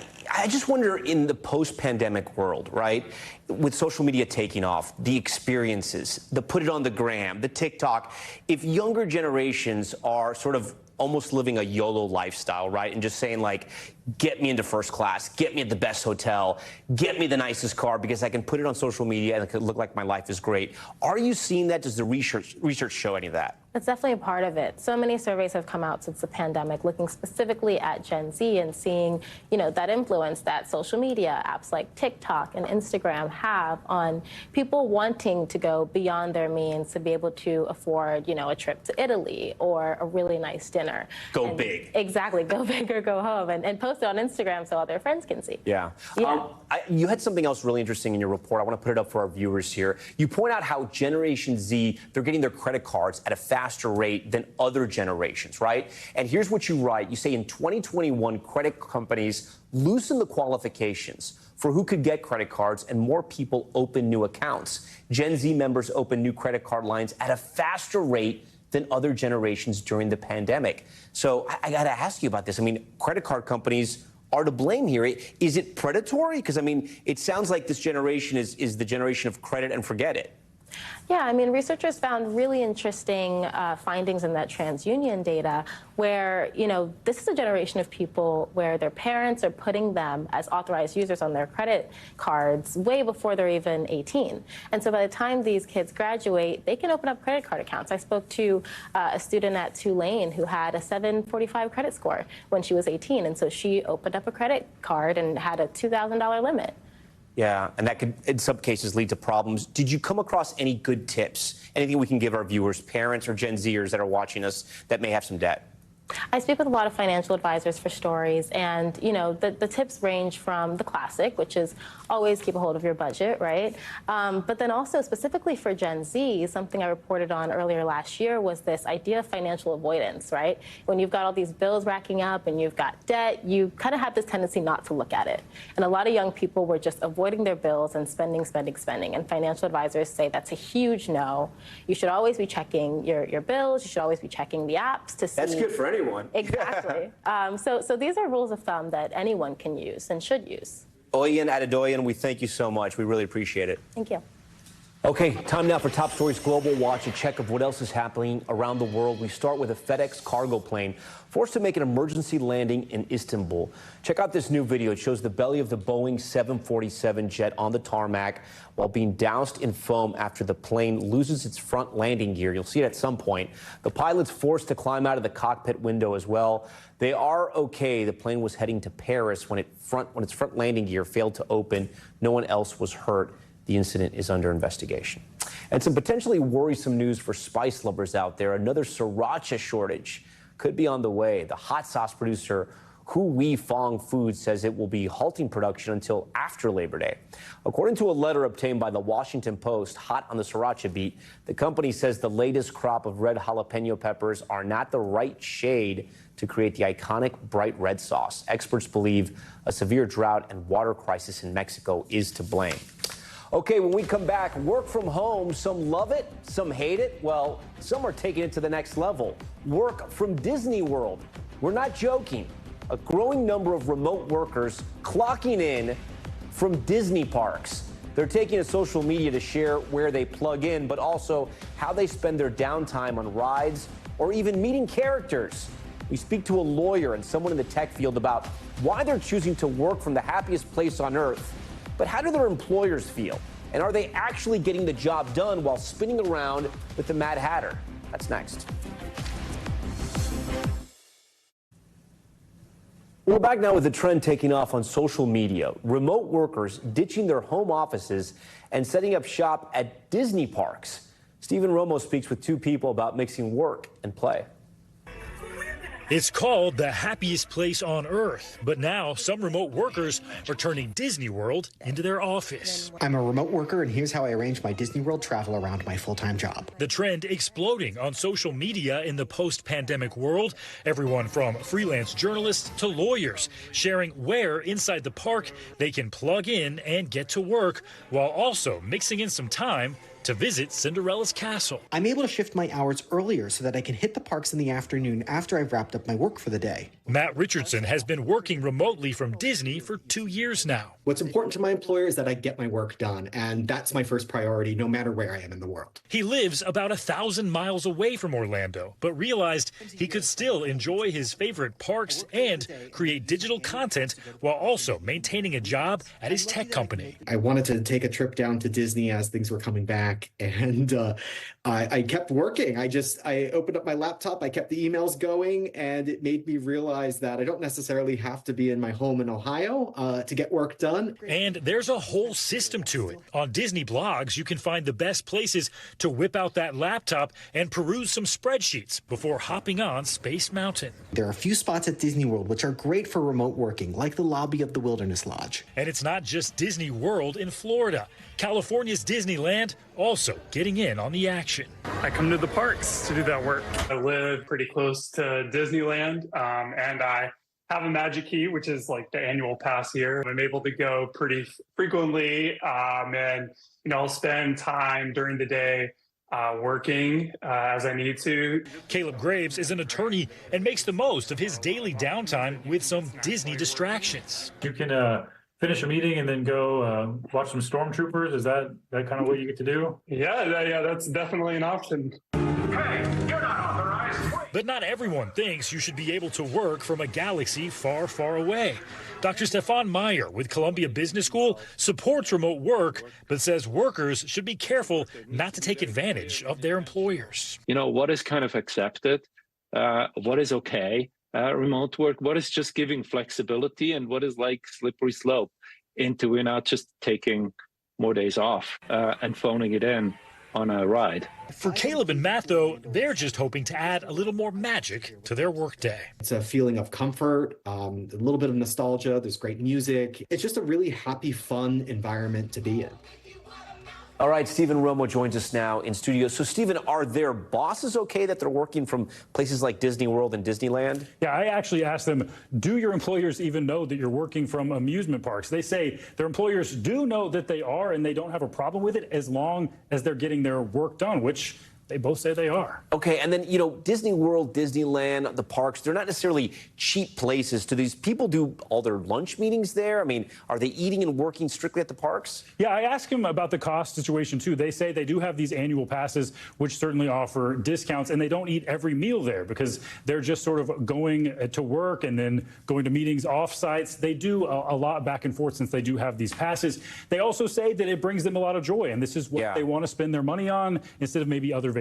[SPEAKER 1] just wonder in the post-pandemic world, right, with social media taking off, the experiences, the put it on the gram, the TikTok, if younger generations are sort of almost living a YOLO lifestyle, right? And just saying, like, get me into first class, get me at the best hotel, get me the nicest car because I can put it on social media and it could look like my life is great. Are you seeing that? Does the research show any of that?
[SPEAKER 5] That's definitely a part of it. So many surveys have come out since the pandemic looking specifically at Gen Z and seeing, that influence that social media apps like TikTok and Instagram have on people wanting to go beyond their means to be able to afford, a trip to Italy or a really nice dinner.
[SPEAKER 1] Go big.
[SPEAKER 5] Exactly. Go big or go home and post it on Instagram so all their friends can see.
[SPEAKER 1] Yeah. You had something else really interesting in your report. I want to put it up for our viewers here. You point out how Generation Z, they're getting their credit cards at a faster rate than other generations, right? And here's what you write. You say in 2021, credit companies loosened the qualifications for who could get credit cards and more people open new accounts. Gen Z members open new credit card lines at a faster rate than other generations during the pandemic. So I got to ask you about this. I mean, credit card companies are to blame here. Is it predatory? Because, I mean, it sounds like this generation is the generation of credit and forget it.
[SPEAKER 5] Yeah, I mean, researchers found really interesting findings in that TransUnion data where, this is a generation of people where their parents are putting them as authorized users on their credit cards way before they're even 18. And so by the time these kids graduate, they can open up credit card accounts. I spoke to a student at Tulane who had a 745 credit score when she was 18. And so she opened up a credit card and had a $2,000 limit.
[SPEAKER 1] Yeah, and that could, in some cases, lead to problems. Did you come across any good tips? Anything we can give our viewers, parents or Gen Zers that are watching us that may have some debt?
[SPEAKER 5] I speak with a lot of financial advisors for stories, and, the tips range from the classic, which is always keep a hold of your budget, right? But then also specifically for Gen Z, something I reported on earlier last year was this idea of financial avoidance, right? When you've got all these bills racking up and you've got debt, you kind of have this tendency not to look at it. And a lot of young people were just avoiding their bills and spending. And financial advisors say that's a huge no. You should always be checking your bills. You should always be checking the apps to see.
[SPEAKER 1] That's good for anyone.
[SPEAKER 5] Exactly. So these are rules of thumb that anyone can use and should use.
[SPEAKER 1] Oyen Adedoyan, we thank you so much. We really appreciate it.
[SPEAKER 5] Thank you.
[SPEAKER 1] Okay, time now for Top Stories Global Watch, a check of what else is happening around the world. We start with a FedEx cargo plane forced to make an emergency landing in Istanbul. Check out this new video. It shows the belly of the Boeing 747 jet on the tarmac while being doused in foam after the plane loses its front landing gear. You'll see it at some point. The pilot's forced to climb out of the cockpit window as well. They are okay. The plane was heading to Paris when its front landing gear failed to open. No one else was hurt. The incident is under investigation. And some potentially worrisome news for spice lovers out there. Another sriracha shortage could be on the way. The hot sauce producer Hui Fong Foods says it will be halting production until after Labor Day. According to a letter obtained by the Washington Post, hot on the sriracha beat, the company says the latest crop of red jalapeno peppers are not the right shade to create the iconic bright red sauce. Experts believe a severe drought and water crisis in Mexico is to blame. Okay, when we come back, work from home. Some love it, some hate it. Well, some are taking it to the next level. Work from Disney World. We're not joking. A growing number of remote workers clocking in from Disney parks. They're taking to social media to share where they plug in, but also how they spend their downtime on rides or even meeting characters. We speak to a lawyer and someone in the tech field about why they're choosing to work from the happiest place on earth. But how do their employers feel? And are they actually getting the job done while spinning around with the Mad Hatter? That's next. We're back now with the trend taking off on social media. Remote workers ditching their home offices and setting up shop at Disney parks. Stephen Romo speaks with two people about mixing work and play.
[SPEAKER 2] It's called the happiest place on earth, but now some remote workers are turning Disney World into their office.
[SPEAKER 4] I'm a remote worker, and here's how I arrange my Disney World travel around my full-time job.
[SPEAKER 2] The trend exploding on social media in the post-pandemic world. Everyone from freelance journalists to lawyers sharing where inside the park they can plug in and get to work while also mixing in some time to visit Cinderella's castle.
[SPEAKER 4] I'm able to shift my hours earlier so that I can hit the parks in the afternoon after I've wrapped up my work for the day.
[SPEAKER 2] Matt Richardson has been working remotely from Disney for 2 years now.
[SPEAKER 4] What's important to my employer is that I get my work done, and that's my first priority no matter where I am in the world.
[SPEAKER 2] He lives about 1,000 miles away from Orlando, but realized he could still enjoy his favorite parks and create digital content while also maintaining a job at his tech company.
[SPEAKER 4] I wanted to take a trip down to Disney as things were coming back, and I kept working. I opened up my laptop, I kept the emails going, and it made me realize that I don't necessarily have to be in my home in Ohio to get work done.
[SPEAKER 2] And there's a whole system to it. On Disney blogs, you can find the best places to whip out that laptop and peruse some spreadsheets before hopping on Space Mountain.
[SPEAKER 4] There are a few spots at Disney World which are great for remote working, like the lobby of the Wilderness Lodge.
[SPEAKER 2] And it's not just Disney World in Florida. California's Disneyland also getting in on the action.
[SPEAKER 6] I come to the parks to do that work. I live pretty close to Disneyland, and I have a Magic Key, which is like the annual pass here. I'm able to go pretty frequently, and I'll spend time during the day working as I need to.
[SPEAKER 2] Caleb Graves is an attorney and makes the most of his daily downtime with some Disney distractions.
[SPEAKER 7] You can finish a meeting and then go watch some stormtroopers. Is that kind of what you get to do?
[SPEAKER 6] Yeah, that's definitely an option.
[SPEAKER 2] Hey, you're not authorized. But not everyone thinks you should be able to work from a galaxy far, far away. Dr. Stefan Meyer with Columbia Business School supports remote work, but says workers should be careful not to take advantage of their employers.
[SPEAKER 9] What is kind of accepted, what is okay, remote work, what is just giving flexibility, and what is like slippery slope into we're not just taking more days off and phoning it in on a ride.
[SPEAKER 2] For Caleb and Matt, though, they're just hoping to add a little more magic to their workday.
[SPEAKER 4] It's a feeling of comfort, a little bit of nostalgia. There's great music. It's just a really happy, fun environment to be in.
[SPEAKER 1] All right, Stephen Romo joins us now in studio. So, Stephen, are their bosses okay that they're working from places like Disney World and Disneyland?
[SPEAKER 7] Yeah, I actually asked them, do your employers even know that you're working from amusement parks? They say their employers do know that they are, and they don't have a problem with it as long as they're getting their work done, which they both say they are.
[SPEAKER 1] Okay, and then, Disney World, Disneyland, the parks, they're not necessarily cheap places. Do these people do all their lunch meetings there? I mean, are they eating and working strictly at the parks?
[SPEAKER 7] Yeah, I asked them about the cost situation, too. They say they do have these annual passes, which certainly offer discounts, and they don't eat every meal there because they're just sort of going to work and then going to meetings off sites. They do a lot back and forth since they do have these passes. They also say that it brings them a lot of joy, and this is what they want to spend their money on instead of maybe other vacations.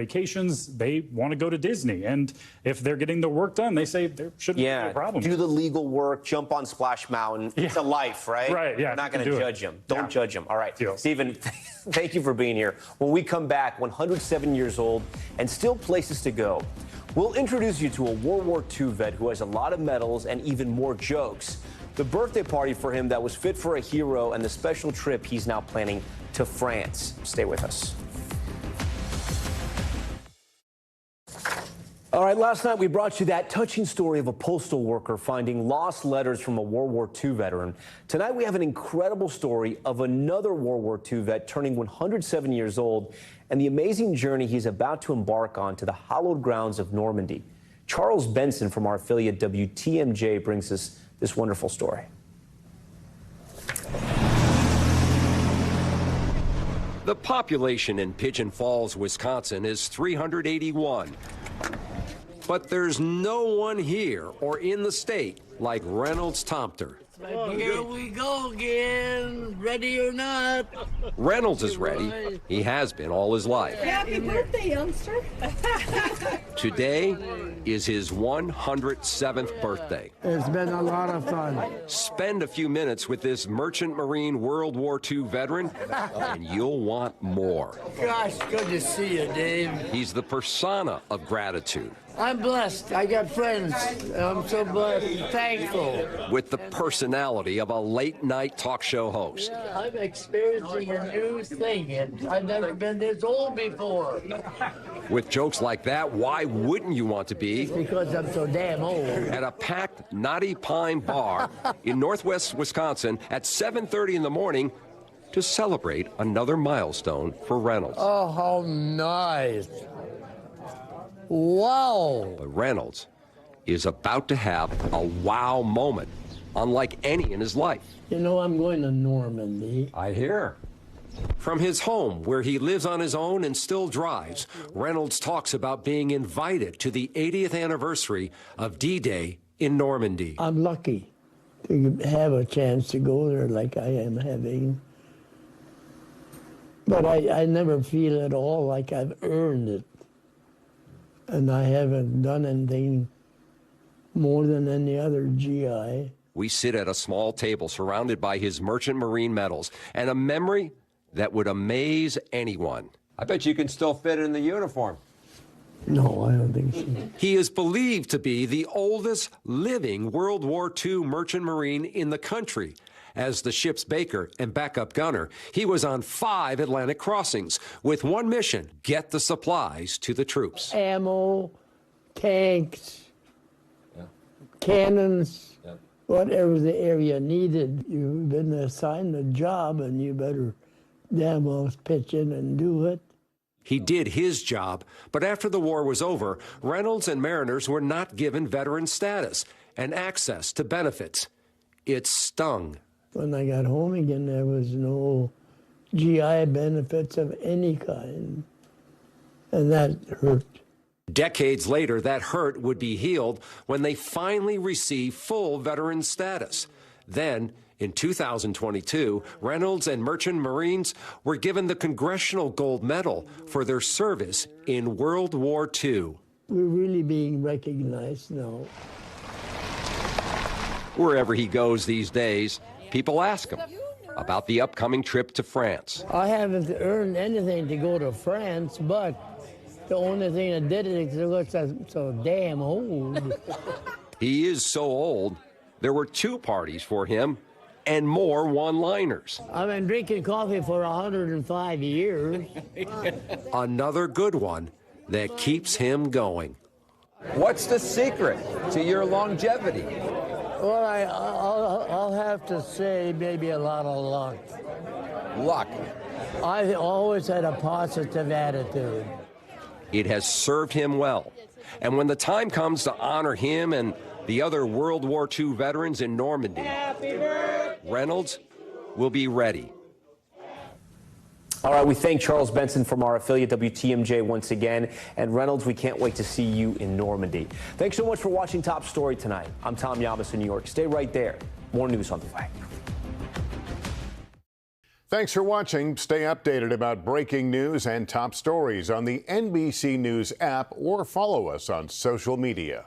[SPEAKER 7] They want to go to Disney, and if they're getting the work done, they say there shouldn't be a problem.
[SPEAKER 1] Do the legal work, jump on Splash Mountain. It's a life, right?
[SPEAKER 7] Right, yeah.
[SPEAKER 1] We're not going to judge them. Don't judge them. All right, Stephen, thank you for being here. When we come back, 107 years old and still places to go, we'll introduce you to a World War II vet who has a lot of medals and even more jokes. The birthday party for him that was fit for a hero, and the special trip he's now planning to France. Stay with us. All right, last night we brought you that touching story of a postal worker finding lost letters from a World War II veteran. Tonight we have an incredible story of another World War II vet turning 107 years old and the amazing journey he's about to embark on to the hallowed grounds of Normandy. Charles Benson from our affiliate WTMJ brings us this wonderful story.
[SPEAKER 24] The population in Pigeon Falls, Wisconsin is 381. But there's no one here or in the state like Reynolds Tomter.
[SPEAKER 25] Here we go again, ready or not.
[SPEAKER 24] Reynolds is ready. He has been all his life.
[SPEAKER 25] Happy birthday, youngster.
[SPEAKER 24] Today is his 107th birthday.
[SPEAKER 25] It's been a lot of fun.
[SPEAKER 24] Spend a few minutes with this Merchant Marine World War II veteran, and you'll want more.
[SPEAKER 25] Gosh, good to see you, Dave.
[SPEAKER 24] He's the persona of gratitude.
[SPEAKER 25] I'm blessed. I got friends. I'm so blessed, thankful.
[SPEAKER 24] With the personality of a late-night talk show host.
[SPEAKER 25] Yeah, I'm experiencing a new thing, and I've never been this old before.
[SPEAKER 24] With jokes like that, why wouldn't you want to be?
[SPEAKER 25] Because I'm so damn old.
[SPEAKER 24] At a packed Knotty Pine bar in northwest Wisconsin at 7:30 in the morning to celebrate another milestone for Reynolds.
[SPEAKER 25] Oh, how nice. Wow.
[SPEAKER 24] But Reynolds is about to have a wow moment, unlike any in his life.
[SPEAKER 25] You know, I'm going to Normandy.
[SPEAKER 24] I hear. From his home, where he lives on his own and still drives, Reynolds talks about being invited to the 80th anniversary of D-Day in Normandy.
[SPEAKER 25] I'm lucky to have a chance to go there like I am having. But I never feel at all like I've earned it. And I haven't done anything more than any other GI.
[SPEAKER 24] We sit at a small table surrounded by his Merchant Marine medals and a memory that would amaze anyone.
[SPEAKER 3] I bet you can still fit in the uniform.
[SPEAKER 25] No, I don't think so.
[SPEAKER 24] He is believed to be the oldest living World War II Merchant Marine in the country. As the ship's baker and backup gunner, he was on 5 Atlantic crossings with one mission: get the supplies to the troops.
[SPEAKER 25] Ammo, tanks, cannons, whatever the area needed. You've been assigned a job and you better damn well pitch in and do it.
[SPEAKER 24] He did his job, but after the war was over, Reynolds and mariners were not given veteran status and access to benefits. It stung.
[SPEAKER 25] When I got home again, there was no GI benefits of any kind, and that hurt.
[SPEAKER 24] Decades later, that hurt would be healed when they finally received full veteran status. Then, in 2022, Reynolds and Merchant Marines were given the Congressional Gold Medal for their service in World War II.
[SPEAKER 25] We're really being recognized now.
[SPEAKER 24] Wherever he goes these days, people ask him about the upcoming trip to France.
[SPEAKER 25] I haven't earned anything to go to France, but the only thing that did it is because I'm so damn old.
[SPEAKER 24] He is so old, there were 2 parties for him and more one-liners.
[SPEAKER 25] I've been drinking coffee for 105 years.
[SPEAKER 24] Another good one that keeps him going.
[SPEAKER 3] What's the secret to your longevity?
[SPEAKER 25] Well, I'll have to say maybe a lot of luck.
[SPEAKER 3] Luck?
[SPEAKER 25] I always had a positive attitude.
[SPEAKER 24] It has served him well. And when the time comes to honor him and the other World War II veterans in Normandy, Reynolds will be ready.
[SPEAKER 1] All right, we thank Charles Benson from our affiliate WTMJ once again. And Reynolds, we can't wait to see you in Normandy. Thanks so much for watching Top Story tonight. I'm Tom Llamas in New York. Stay right there. More news on the way.
[SPEAKER 8] Thanks for watching. Stay updated about breaking news and top stories on the NBC News app or follow us on social media.